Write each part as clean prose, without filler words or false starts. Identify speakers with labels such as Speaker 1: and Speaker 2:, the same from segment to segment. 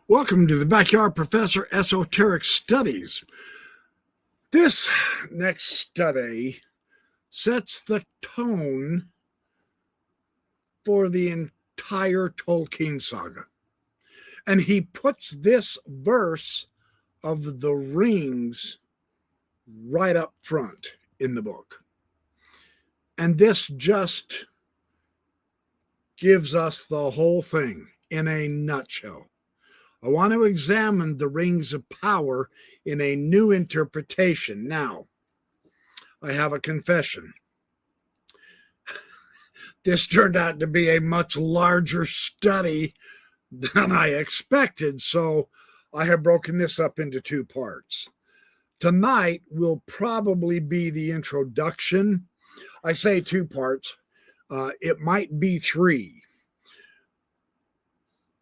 Speaker 1: Welcome to the Backyard Professor Esoteric Studies. This next study sets the tone for the entire Tolkien saga. And he puts this verse of the rings right up front in the book. And this just gives us the whole thing in a nutshell. I want to examine the rings of power in a new interpretation. Now, I have a confession. This turned out to be a much larger study than I expected, so I have broken this up into two parts. Tonight will probably be the introduction. I say two parts. It might be three.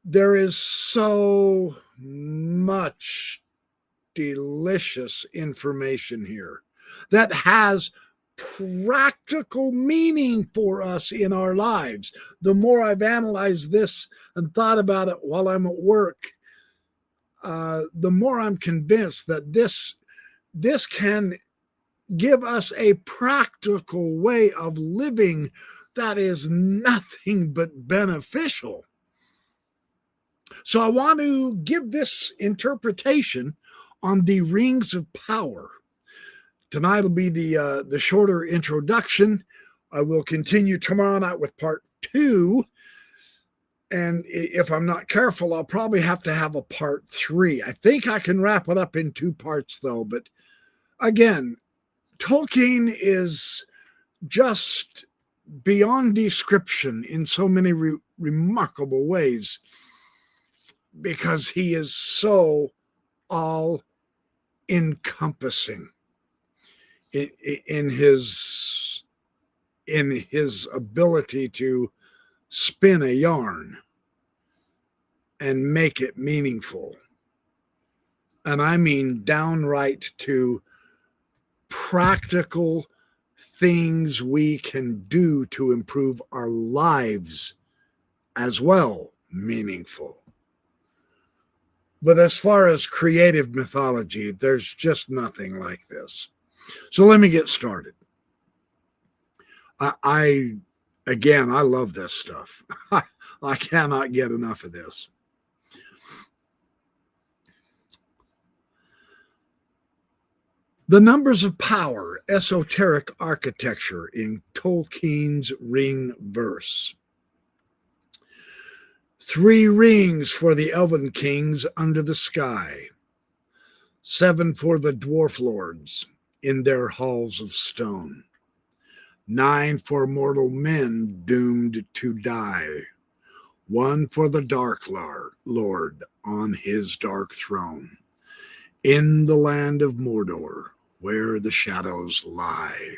Speaker 1: There is so much delicious information here that has practical meaning for us in our lives. The more I've analyzed this and thought about it while I'm at work, the more I'm convinced that this can give us a practical way of living that is nothing but beneficial. So I want to give this interpretation on the rings of power. Tonight will be the shorter introduction. I will continue tomorrow night with part 2. And if I'm not careful, I'll probably have to have a part 3. I think I can wrap it up in 2 parts, though. But again, Tolkien is just beyond description in so many remarkable ways, because he is so all-encompassing in his ability to spin a yarn and make it meaningful. And I mean downright to practical things we can do to improve our lives as well, meaningful. But as far as creative mythology, there's just nothing like this. So let me get started. I love this stuff. I cannot get enough of this. The numbers of power, esoteric architecture in Tolkien's ring verse. 3 rings for the elven kings under the sky. 7 for the dwarf lords in their halls of stone. 9 for mortal men doomed to die. 1 for the dark lord on his dark throne. In the land of Mordor, where the shadows lie.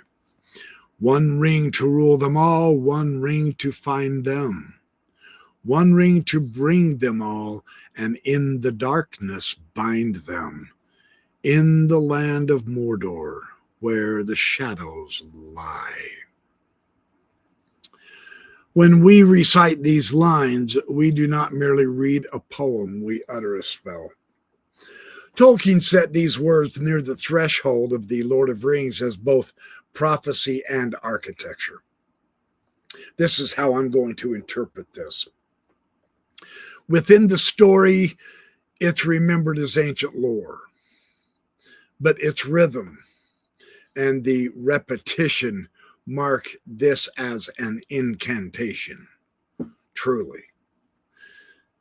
Speaker 1: 1 ring to rule them all, 1 ring to find them. 1 ring to bring them all, and in the darkness bind them. In the land of Mordor, where the shadows lie. When we recite these lines, we do not merely read a poem, we utter a spell. Tolkien set these words near the threshold of the Lord of Rings as both prophecy and architecture. This is how I'm going to interpret this. Within the story, it's remembered as ancient lore, but its rhythm and the repetition mark this as an incantation. Truly.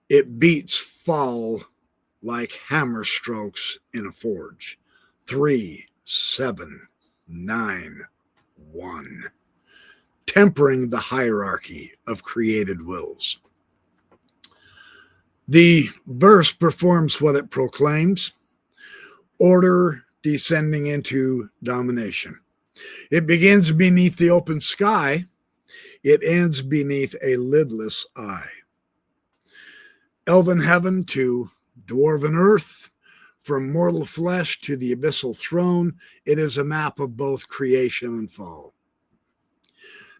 Speaker 1: It beats fall like hammer strokes in a forge. 3, 7, 9, 1. Tempering the hierarchy of created wills. The verse performs what it proclaims: order descending into domination. It begins beneath the open sky. It ends beneath a lidless eye. Elven heaven to dwarven earth, from mortal flesh to the abyssal throne, it is a map of both creation and fall.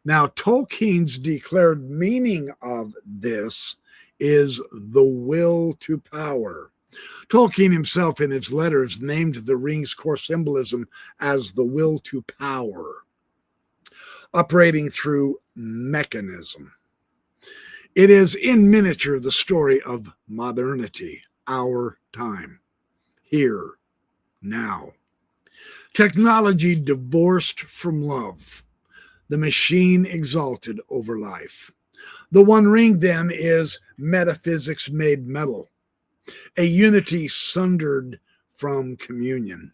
Speaker 1: Now, Tolkien's declared meaning of this is the will to power. Tolkien himself in his letters named the ring's core symbolism as the will to power, operating through mechanism. It is in miniature the story of modernity, our time, here, now. Technology divorced from love, the machine exalted over life. The One Ring, then, is metaphysics made metal, a unity sundered from communion.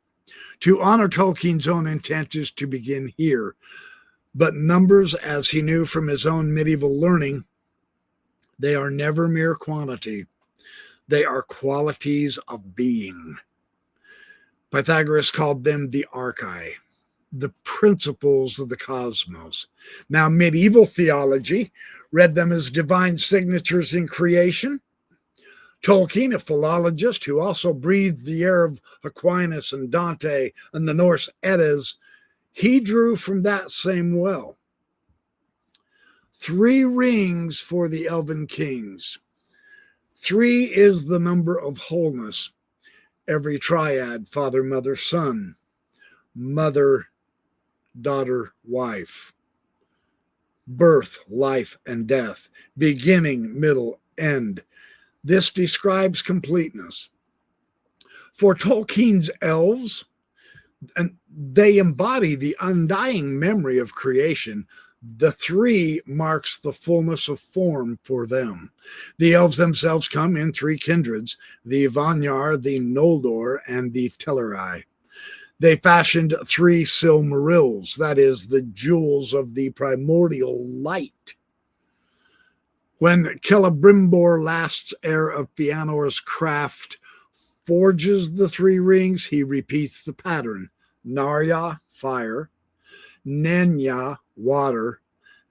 Speaker 1: To honor Tolkien's own intent is to begin here, but numbers, as he knew from his own medieval learning, they are never mere quantity. They are qualities of being. Pythagoras called them the archai, the principles of the cosmos. Now, medieval theology read them as divine signatures in creation. Tolkien, a philologist who also breathed the air of Aquinas and Dante and the Norse Eddas, he drew from that same well. 3 rings for the elven kings. 3 is the number of wholeness. Every triad, father, mother, son, mother, daughter, wife, birth, life, and death, beginning, middle, end. This describes completeness. For Tolkien's elves, and they embody the undying memory of creation. The 3 marks the fullness of form for them. The elves themselves come in 3 kindreds, the Vanyar, the Noldor, and the Tel'arai. They fashioned 3 Silmarils, that is, the jewels of the primordial light. When Celebrimbor, last heir of Fëanor's craft, forges the 3 rings, he repeats the pattern. Narya, fire, Nenya, water,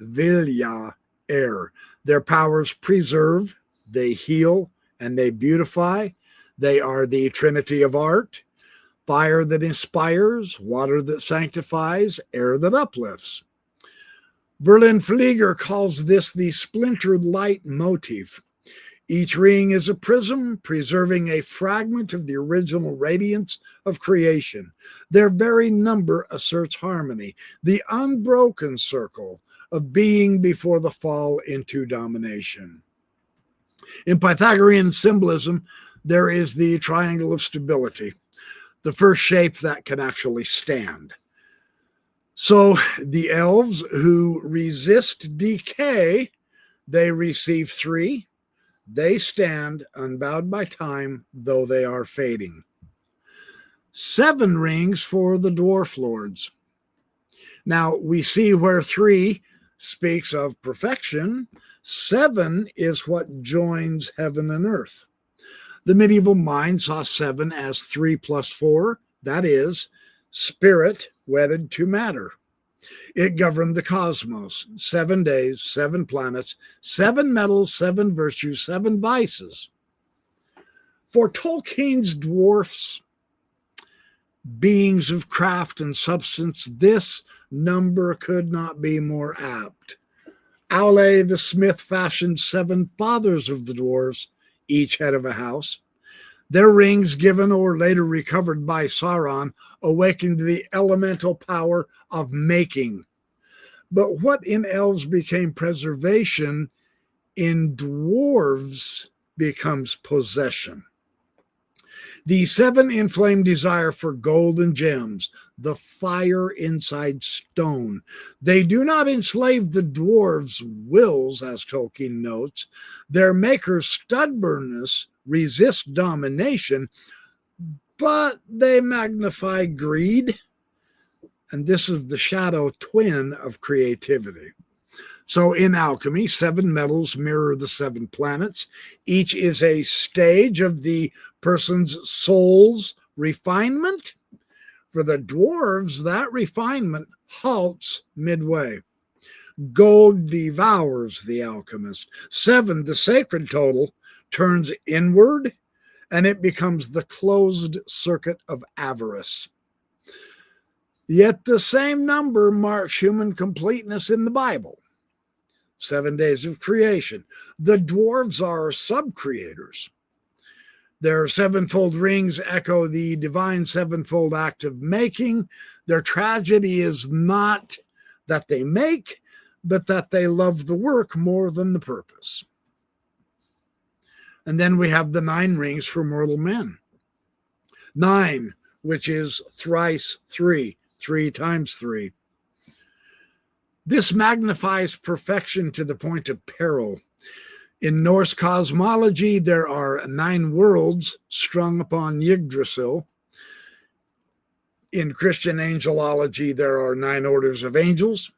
Speaker 1: Vilya, air. Their powers preserve, they heal, and they beautify. They are the trinity of art, fire that inspires, water that sanctifies, air that uplifts. Verlin Flieger calls this the splintered light motif. Each ring is a prism, preserving a fragment of the original radiance of creation. Their very number asserts harmony, the unbroken circle of being before the fall into domination. In Pythagorean symbolism, there is the triangle of stability, the first shape that can actually stand. So the elves who resist decay, they receive 3. They stand unbowed by time, though they are fading. 7 rings for the dwarf lords. Now, we see where 3 speaks of perfection. 7 is what joins heaven and earth. The medieval mind saw 7 as 3 plus 4, that is, spirit wedded to matter. It governed the cosmos, 7 days, 7 planets, 7 metals, 7 virtues, 7 vices. For Tolkien's dwarfs, beings of craft and substance, this number could not be more apt. Aule the smith fashioned 7 fathers of the dwarves, each head of a house. Their rings, given or later recovered by Sauron, awakened the elemental power of making. But what in elves became preservation, in dwarves becomes possession. The 7 inflamed desire for gold and gems, the fire inside stone. They do not enslave the dwarves' wills, as Tolkien notes. Their maker's stubbornness resists domination, but they magnify greed. And this is the shadow twin of creativity. So in alchemy, 7 metals mirror the 7 planets. Each is a stage of the person's soul's refinement. For the dwarves, that refinement halts midway. Gold devours the alchemist. 7, the sacred total, turns inward, and it becomes the closed circuit of avarice. Yet the same number marks human completeness in the Bible. 7 days of creation. The dwarves are sub-creators. Their sevenfold rings echo the divine sevenfold act of making. Their tragedy is not that they make, but that they love the work more than the purpose. And then we have the 9 rings for mortal men. 9, which is thrice 3, 3 times 3. This magnifies perfection to the point of peril. In Norse cosmology, there are 9 worlds strung upon Yggdrasil. In Christian angelology, there are 9 orders of angels.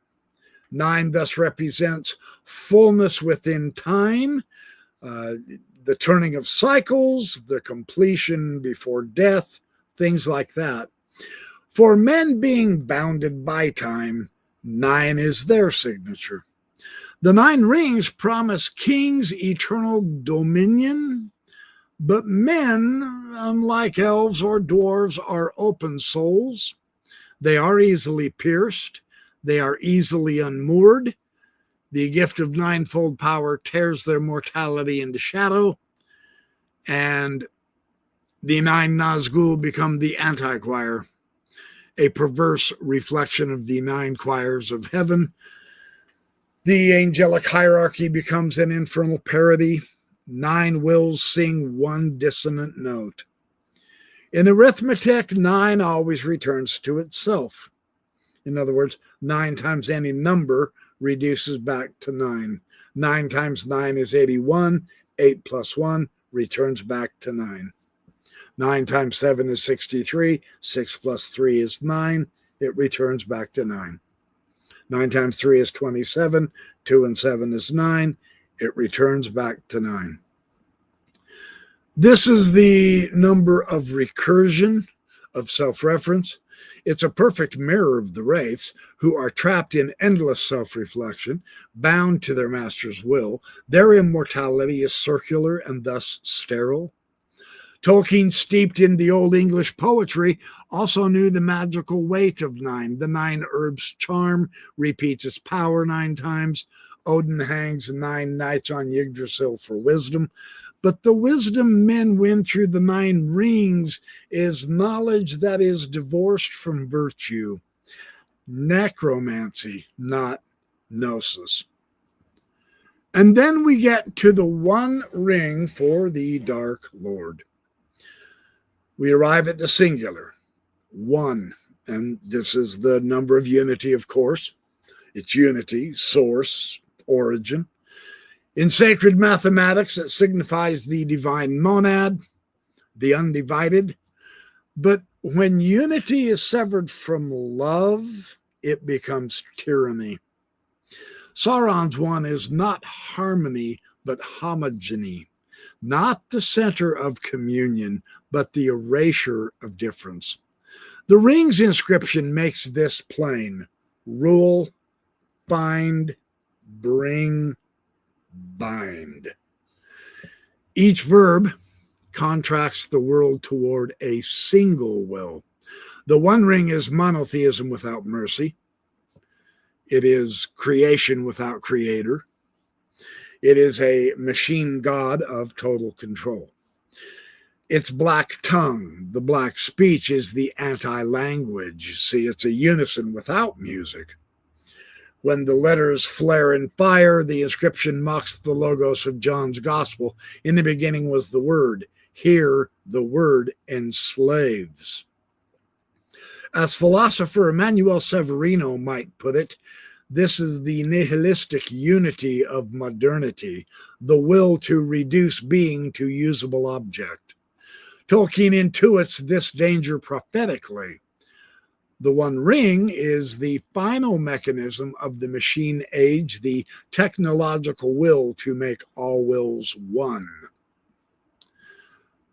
Speaker 1: 9 thus represents fullness within time, the turning of cycles, the completion before death, things like that. For men being bounded by time, 9 is their signature. The 9 rings promise kings eternal dominion, but men, unlike elves or dwarves, are open souls. They are easily pierced. They are easily unmoored. The gift of ninefold power tears their mortality into shadow, and the 9 Nazgul become the anti-choir, a perverse reflection of the 9 choirs of heaven. The angelic hierarchy becomes an infernal parody. 9 wills sing one dissonant note. In arithmetic, 9 always returns to itself. In other words, 9 times any number reduces back to 9. 9 times 9 is 81. 8 plus 1 returns back to 9. 9 times 7 is 63. 6 plus 3 is 9. It returns back to 9. 9 times 3 is 27. 2 and 7 is 9. It returns back to 9. This is the number of recursion, of self-reference. It's a perfect mirror of the wraiths, who are trapped in endless self-reflection, bound to their master's will. Their immortality is circular and thus sterile. Tolkien, steeped in the Old English poetry, also knew the magical weight of 9. The 9 herbs charm repeats its power 9 times. Odin hangs 9 knights on Yggdrasil for wisdom. But the wisdom men win through the 9 rings is knowledge that is divorced from virtue. Necromancy, not gnosis. And then we get to the 1 ring for the Dark Lord. We arrive at the singular, 1. And this is the number of unity, of course. It's unity, source, origin. In sacred mathematics, it signifies the divine monad, the undivided. But when unity is severed from love, it becomes tyranny. Sauron's 1 is not harmony, but homogeny. Not the center of communion, but the erasure of difference. The ring's inscription makes this plain: rule, find, bring, bind. Each verb contracts the world toward a single will. The 1 ring is monotheism without mercy. It is creation without creator. It is a machine god of total control. Its black tongue, the black speech, is the anti-language. See, it's a unison without music. When the letters flare in fire, the inscription mocks the logos of John's gospel. In the beginning was the word. Here, the word enslaves. As philosopher Emmanuel Severino might put it, this is the nihilistic unity of modernity, the will to reduce being to usable object. Tolkien intuits this danger prophetically. The 1 ring is the final mechanism of the machine age, the technological will to make all wills one.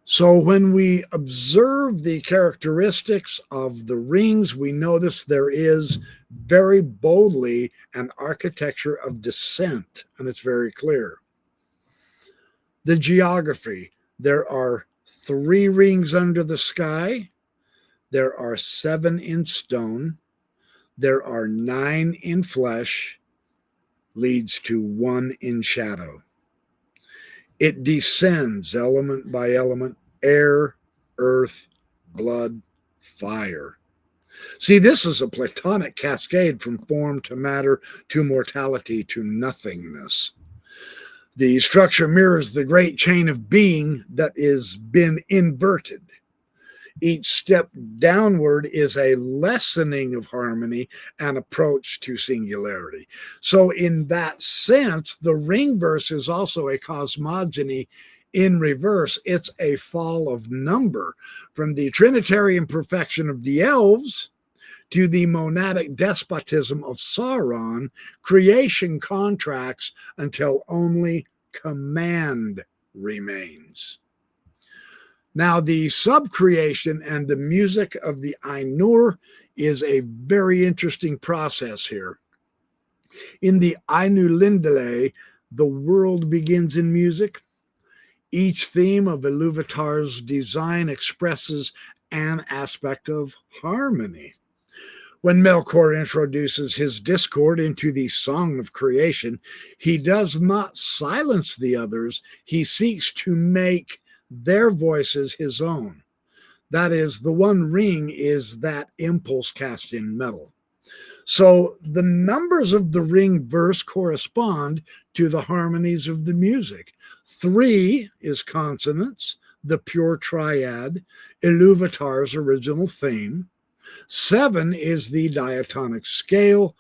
Speaker 1: So when we observe the characteristics of the rings, we notice there is very boldly an architecture of descent, and it's very clear. The geography: there are 3 rings under the sky. There are 7 in stone. There are 9 in flesh. leads to one in shadow. It descends element by element, air, earth, blood, fire. See, this is a Platonic cascade from form to matter to mortality to nothingness. The structure mirrors the great chain of being that is been inverted. Each step downward is a lessening of harmony and approach to singularity. So, in that sense, the ring verse is also a cosmogony in reverse. It's a fall of number from the Trinitarian perfection of the elves to the monadic despotism of Sauron. Creation contracts until only command remains. Now, the subcreation and the music of the Ainur is a very interesting process here. In the Ainu Lindale, the world begins in music. Each theme of Iluvatar's design expresses an aspect of harmony. When Melkor introduces his discord into the song of creation, he does not silence the others. He seeks to make their voices his own. That is, the one ring is that impulse cast in metal. So the numbers of the ring verse correspond to the harmonies of the music. 3 is consonance, the pure triad, Iluvatar's original theme. 7 is the diatonic scale,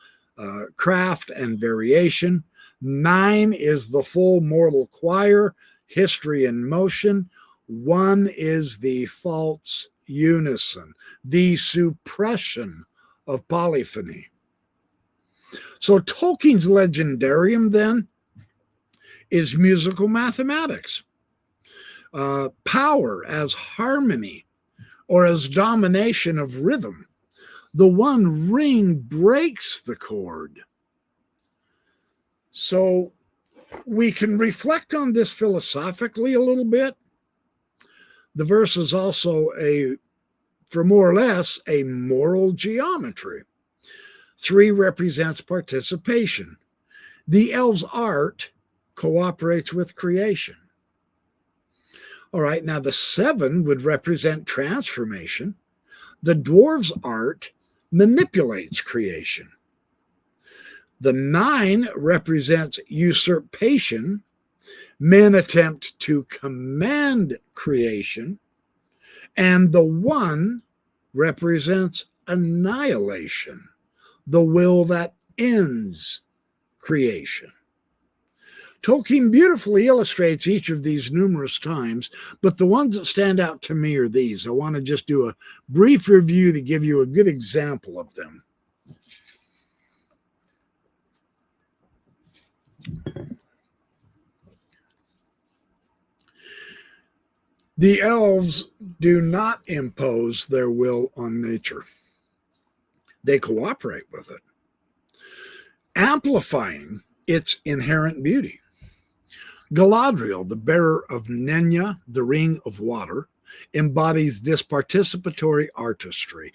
Speaker 1: craft and variation. 9 is the full mortal choir, history and motion. 1 is the false unison, the suppression of polyphony. So Tolkien's legendarium then is musical mathematics, power as harmony or as domination of rhythm. The one ring breaks the chord. So we can reflect on this philosophically a little bit. The verse is also for more or less, a moral geometry. 3 represents participation. The elves' art cooperates with creation. All right, now the 7 would represent transformation. The dwarves' art manipulates creation. The 9 represents usurpation. Men attempt to command creation. And the 1 represents annihilation, the will that ends creation. Tolkien beautifully illustrates each of these numerous times, but the ones that stand out to me are these. I want to just do a brief review to give you a good example of them. The elves do not impose their will on nature. They cooperate with it, amplifying its inherent beauty. Galadriel, the bearer of Nenya, the ring of water, embodies this participatory artistry.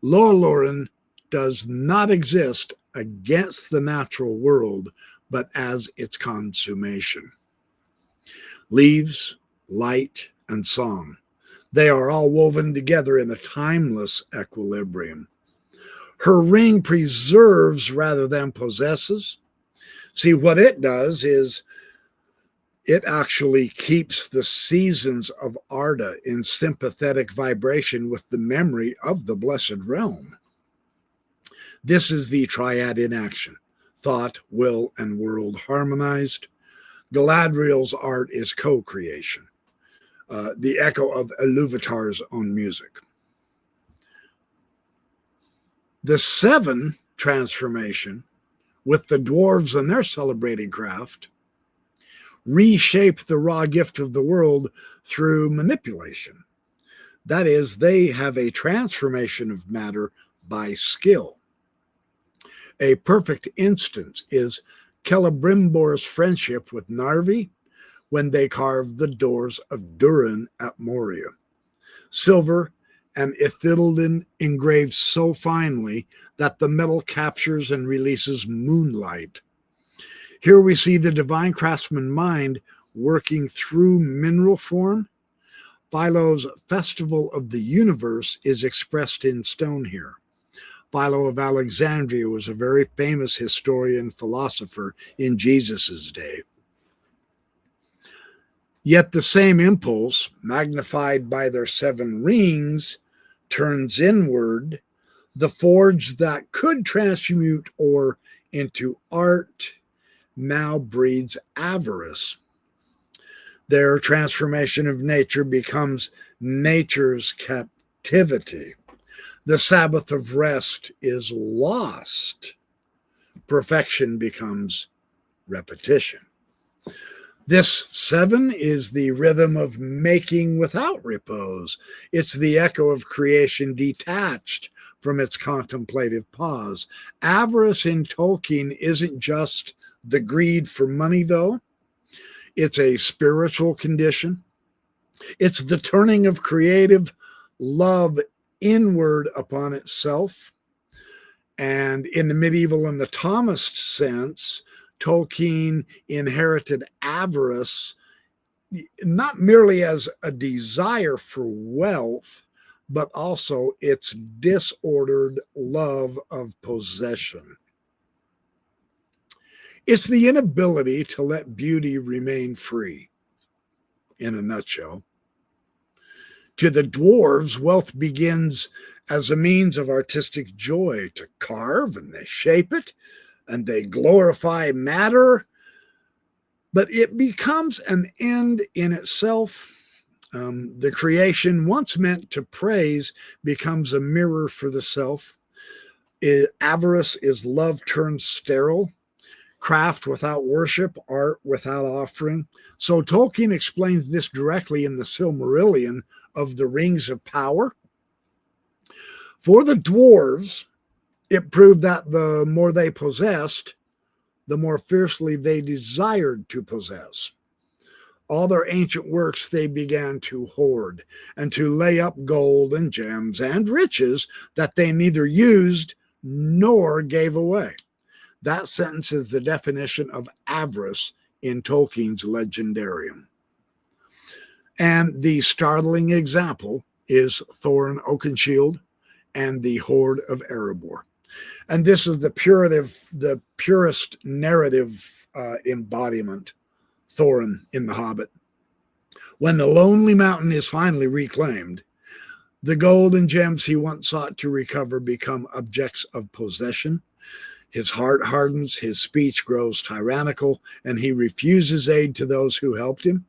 Speaker 1: Lorloren does not exist against the natural world, but as its consummation. Leaves, light, and song, they are all woven together in a timeless equilibrium. Her ring preserves rather than possesses. See, what it does is it actually keeps the seasons of Arda in sympathetic vibration with the memory of the blessed realm. This is the triad in action: thought, will, and world harmonized. Galadriel's art is co-creation, the echo of Iluvatar's own music. The 7 transformation, with the dwarves and their celebrated craft, reshape the raw gift of the world through manipulation. That is, they have a transformation of matter by skill. A perfect instance is Celebrimbor's friendship with Narvi when they carved the doors of Durin at Moria. Silver and Ithilden engraved so finely that the metal captures and releases moonlight. Here we see the divine craftsman mind working through mineral form. Philo's festival of the universe is expressed in stone here. Philo of Alexandria was a very famous historian philosopher in Jesus's day. Yet the same impulse, magnified by their 7 rings, turns inward. The forge that could transmute ore into art now breeds avarice. Their transformation of nature becomes nature's captivity. The Sabbath of rest is lost. Perfection becomes repetition. This 7 is the rhythm of making without repose. It's the echo of creation detached from its contemplative pause. Avarice in Tolkien isn't just the greed for money, though. It's a spiritual condition. It's the turning of creative love inward upon itself. And in the medieval and the Thomist sense, Tolkien inherited avarice not merely as a desire for wealth, but also its disordered love of possession. It's the inability to let beauty remain free, in a nutshell. To the dwarves, wealth begins as a means of artistic joy to carve, and they shape it, and they glorify matter, but it becomes an end in itself. The creation once meant to praise becomes a mirror for the self. Avarice is love turned sterile, craft without worship, art without offering. So Tolkien explains this directly in the Silmarillion of the Rings of Power. For the dwarves, it proved that the more they possessed, the more fiercely they desired to possess. All their ancient works they began to hoard and to lay up gold and gems and riches that they neither used nor gave away. That sentence is the definition of avarice in Tolkien's Legendarium. And the startling example is Thorin Oakenshield and the Horde of Erebor. And this is the purest narrative embodiment, Thorin in The Hobbit. When the Lonely Mountain is finally reclaimed, the gold and gems he once sought to recover become objects of possession. His heart hardens, his speech grows tyrannical, and he refuses aid to those who helped him.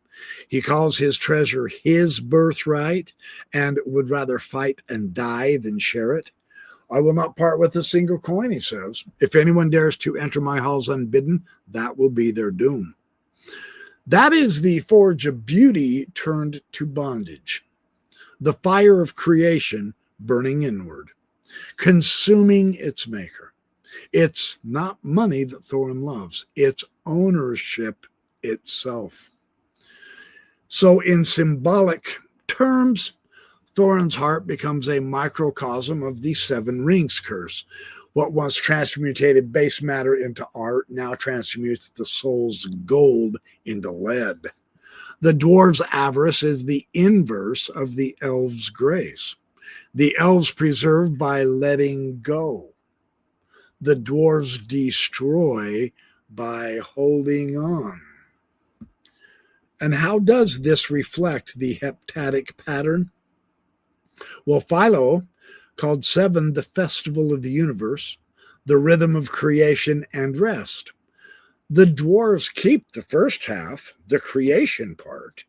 Speaker 1: He calls his treasure his birthright and would rather fight and die than share it. I will not part with a single coin, he says. If anyone dares to enter my halls unbidden, that will be their doom. That is the forge of beauty turned to bondage. The fire of creation burning inward, consuming its maker. It's not money that Thorin loves. It's ownership itself. So in symbolic terms, Thorin's heart becomes a microcosm of the 7 Rings curse. What once transmutated base matter into art now transmutes the soul's gold into lead. The dwarves' avarice is the inverse of the elves' grace. The elves preserve by letting go. The dwarves destroy by holding on. And how does this reflect the heptadic pattern? Well, Philo called 7 the festival of the universe, the rhythm of creation and rest. The dwarves keep the first half, the creation part,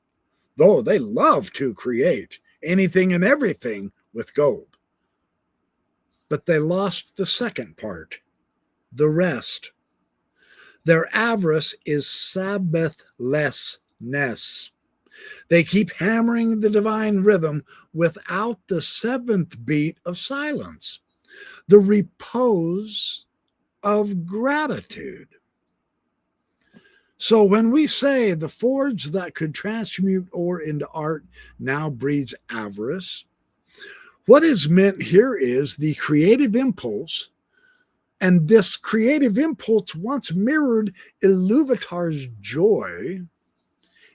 Speaker 1: though they love to create anything and everything with gold. But they lost the second part, the rest. Their avarice is Sabbathlessness. They keep hammering the divine rhythm without the 7th beat of silence, the repose of gratitude. So when we say the forge that could transmute ore into art now breeds avarice, what is meant here is the creative impulse And this creative impulse once mirrored Iluvatar's joy.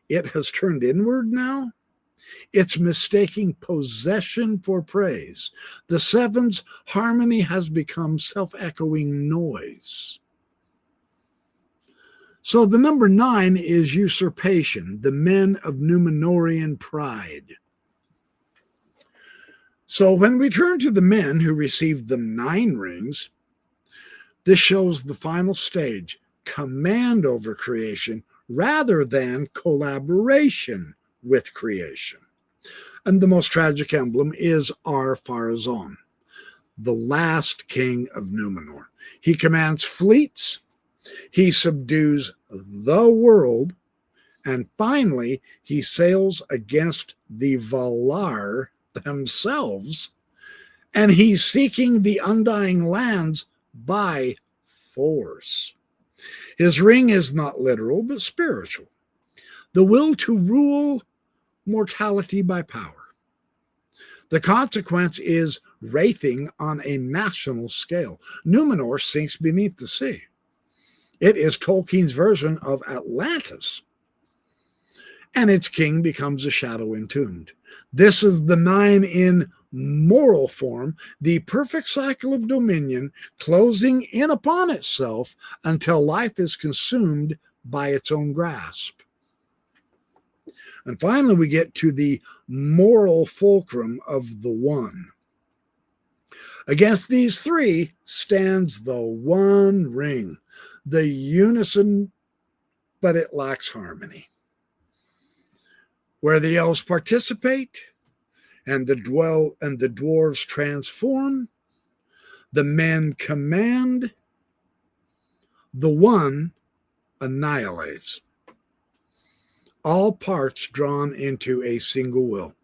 Speaker 1: It has turned inward now. It's mistaking possession for praise. The seven's harmony has become self-echoing noise. So the number 9 is usurpation, the men of Numenorian pride. So when we turn to the men who received the 9 rings, this shows the final stage, command over creation rather than collaboration with creation. And the most tragic emblem is Ar-Pharazôn, the last king of Numenor. He commands fleets, he subdues the world, and finally he sails against the Valar themselves, and he's seeking the undying lands by force. His ring is not literal, but spiritual. The will to rule mortality by power. The consequence is wraithing on a national scale. Numenor sinks beneath the sea. It is Tolkien's version of Atlantis. And its king becomes a shadow entombed. This is the 9 in moral form, the perfect cycle of dominion closing in upon itself until life is consumed by its own grasp. And finally, we get to the moral fulcrum of the one. Against these 3 stands the one ring, the unison, but it lacks harmony. Where the elves participate and the dwarves transform, the men command, the one annihilates. All parts drawn into a single will.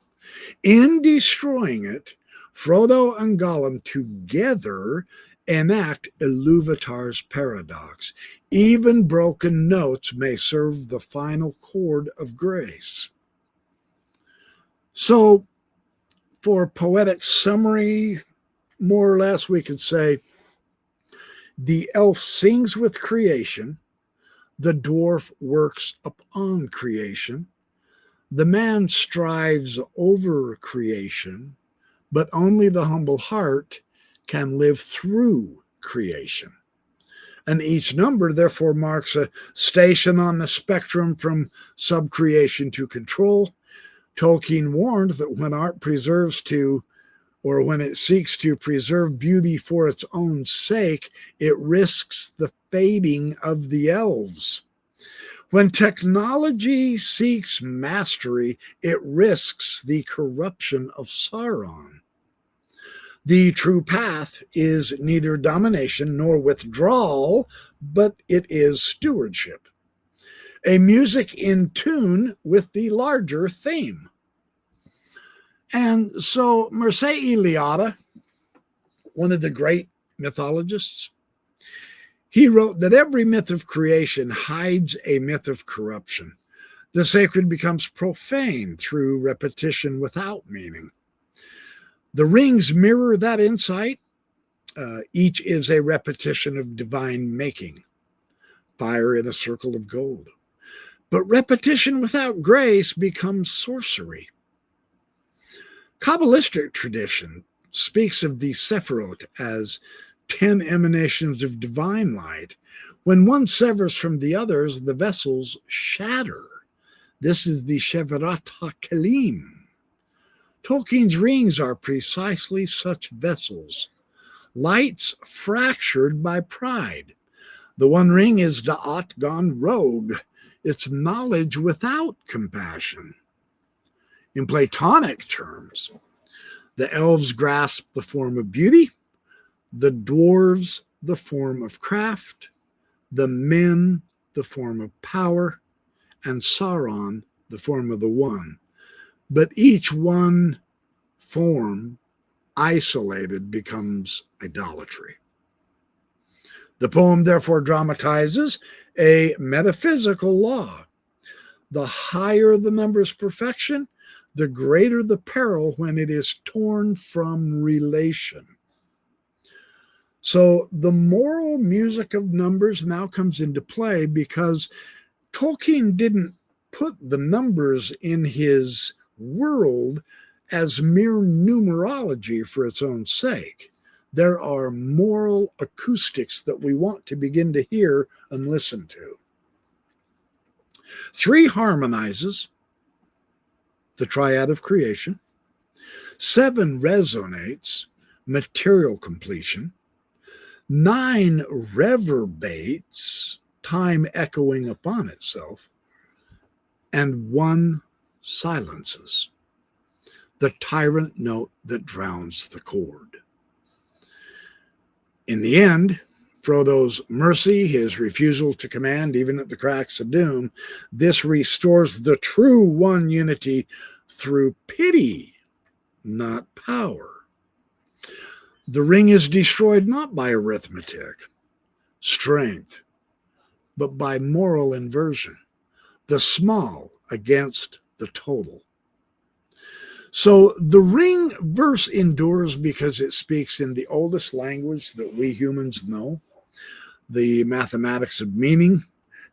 Speaker 1: In destroying it, Frodo and Gollum together enact Iluvatar's paradox. Even broken notes may serve the final chord of grace. So, for poetic summary, more or less, we could say the elf sings with creation, the dwarf works upon creation, the man strives over creation, but only the humble heart can live through creation. And each number, therefore, marks a station on the spectrum from subcreation to control. Tolkien warned that when art preserves to, or when it seeks to preserve beauty for its own sake, it risks the fading of the elves. When technology seeks mastery, it risks the corruption of Sauron. The true path is neither domination nor withdrawal, but it is stewardship. A music in tune with the larger theme. And so Mircea Eliade, one of the great mythologists, he wrote that every myth of creation hides a myth of corruption. The sacred becomes profane through repetition without meaning. The rings mirror that insight. Each is a repetition of divine making. Fire in a circle of gold. But repetition without grace becomes sorcery. Kabbalistic tradition speaks of the Sephirot as 10 emanations of divine light. When one severs from the others, the vessels shatter. This is the Shevirat HaKelim. Tolkien's rings are precisely such vessels. Lights fractured by pride. The one ring is Da'at gone rogue. It's knowledge without compassion. In Platonic terms, the elves grasp the form of beauty, the dwarves the form of craft, the men the form of power, and Sauron the form of the one. But each one form isolated becomes idolatry. The poem therefore dramatizes a metaphysical law. The higher the number's perfection, the greater the peril when it is torn from relation. So the moral music of numbers now comes into play because Tolkien didn't put the numbers in his world as mere numerology for its own sake. There are moral acoustics that we want to begin to hear and listen to. 3 harmonizes, the triad of creation. 7 resonates, material completion. 9 reverberates, time echoing upon itself. And 1 silences, the tyrant note that drowns the chord. In the end, Frodo's mercy, his refusal to command even at the cracks of doom, this restores the true one unity through pity, not power. The ring is destroyed not by arithmetic, strength, but by moral inversion, the small against the total. So the ring verse endures because it speaks in the oldest language that we humans know, the mathematics of meaning.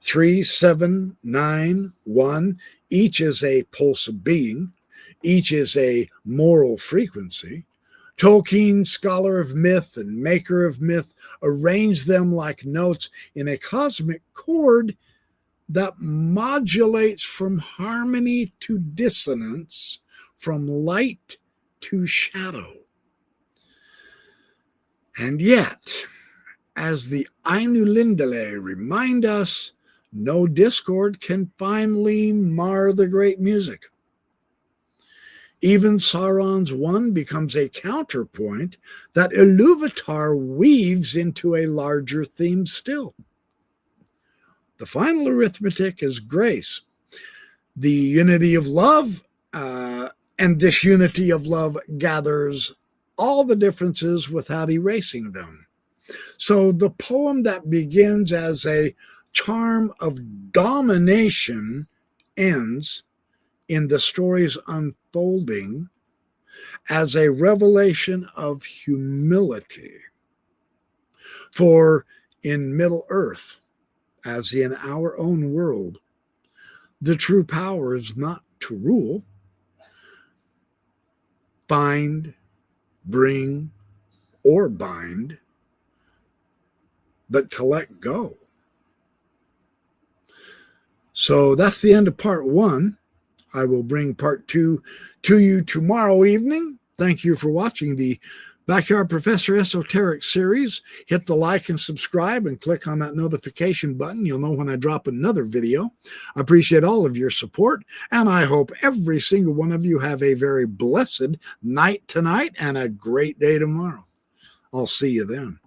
Speaker 1: 3, 7, 9, 1, each is a pulse of being, each is a moral frequency. Tolkien, scholar of myth and maker of myth, arranged them like notes in a cosmic chord that modulates from harmony to dissonance, from light to shadow. And yet, as the Ainulindale remind us, no discord can finally mar the great music. Even Sauron's one becomes a counterpoint that Iluvatar weaves into a larger theme still. The final arithmetic is grace, the unity of love, and this unity of love gathers all the differences without erasing them. So the poem that begins as a charm of domination ends in the story's unfolding as a revelation of humility. For in Middle Earth, as in our own world, the true power is not to rule, find, bring, or bind, but to let go. So that's the end of part 1. I will bring part 2 to you tomorrow evening. Thank you for watching the Backyard Professor Esoteric series. Hit the like and subscribe and click on that notification button. You'll know when I drop another video. I appreciate all of your support, and I hope every single one of you have a very blessed night tonight and a great day tomorrow. I'll see you then.